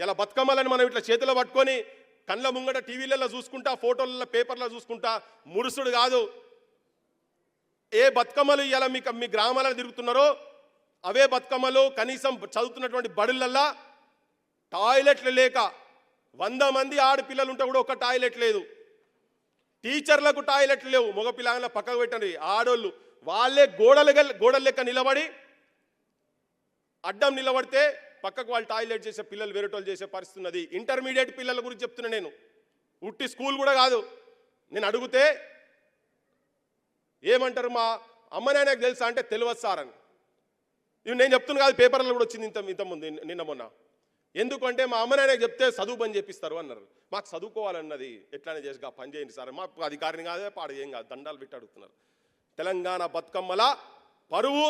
ఇలా బతుకమ్మలని మనం ఇట్లా చేతిలో పట్టుకొని కళ్ళ ముంగట టీవీలలో చూసుకుంటా, ఫోటోలలో, పేపర్లో చూసుకుంటా మురుసుడు కాదు. ఏ బతుకమ్మలు ఇలా మీ గ్రామాలలో తిరుగుతున్నారో అవే బతుకమ్మలు కనీసం చదువుతున్నటువంటి బడులల్లా టాయిలెట్లు లేక 100 మంది ఆడపిల్లలు ఉంటే కూడా ఒక టాయిలెట్ లేదు. టీచర్లకు టాయిలెట్లు లేవు. మగపిల్లల పక్కకు పెట్టండి, ఆడోళ్ళు వాళ్ళే గోడల లెక్క నిలబడి అడ్డం నిలబడితే పక్కకు వాళ్ళు టాయిలెట్ చేసే పిల్లలు వేరేటోళ్ళు చేసే పరిస్థితి ఉన్నది. ఇంటర్మీడియట్ పిల్లల గురించి చెప్తున్నా నేను, ఉట్టి స్కూల్ కూడా కాదు. నేను అడిగితే ఏమంటారు, మా అమ్మ నాయనకు తెలుసా అంటే తెలియదు సార్ అని. ఇవి నేను చెప్తున్నా కాదు, పేపర్లో కూడా వచ్చింది ఇంతకుముందు నిన్న మొన్న. ఎందుకంటే మా అమ్మ నాయనకు చెప్తే చదువు పని చేపిస్తారు అన్నారు. మాకు చదువుకోవాలన్నది ఎట్లానే చేసి పని చేయండి సార్, మాకు అధికారిని కాదే పాడు ఏం కాదు, దండాలు పెట్టి అడుగుతున్నారు. తెలంగాణ బతుకమ్మల పరువు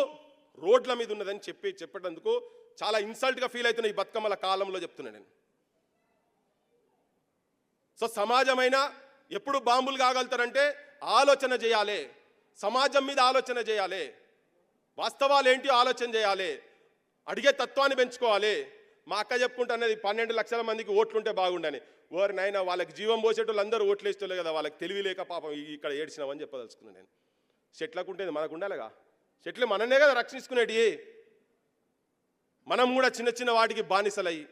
రోడ్ల మీద ఉన్నదని చెప్పేటందుకు చాలా ఇన్సల్ట్గా ఫీల్ అవుతున్నా ఈ బతుకమ్మల కాలంలో చెప్తున్నా నేను. సో సమాజమైనా ఎప్పుడు బాంబులు కాగలుగుతారంటే ఆలోచన చేయాలి, సమాజం మీద ఆలోచన చేయాలి, వాస్తవాలు ఏంటి ఆలోచన చేయాలి, అడిగే తత్వాన్ని పెంచుకోవాలి. మా అక్క చెప్పుకుంటున్నది 12 లక్షల మందికి ఓట్లుంటే బాగుండని. ఓరి నాయన, వాళ్ళకి జీవం పోసేటోళ్ళు అందరూ ఓట్లు వేస్తలే కదా, వాళ్ళకి తెలివిలేక పాపం ఇక్కడ ఏడ్చినామని చెప్పదలుచుకున్నాను నేను. చెట్లకు ఉంటుంది, మనకు ఉండాలిగా. చెట్లు మననే కదా రక్షించుకునేటి. మనం కూడా చిన్న చిన్న వాటికి బానిసలయ్యి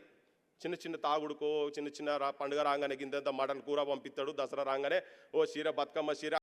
చిన్న తాగుడుకో, చిన్న పండుగ రాగానే గింత మటన్ కూర పంపిస్తాడు, దసరా రాగానే ఓ చీర బతుకమ్మ చీర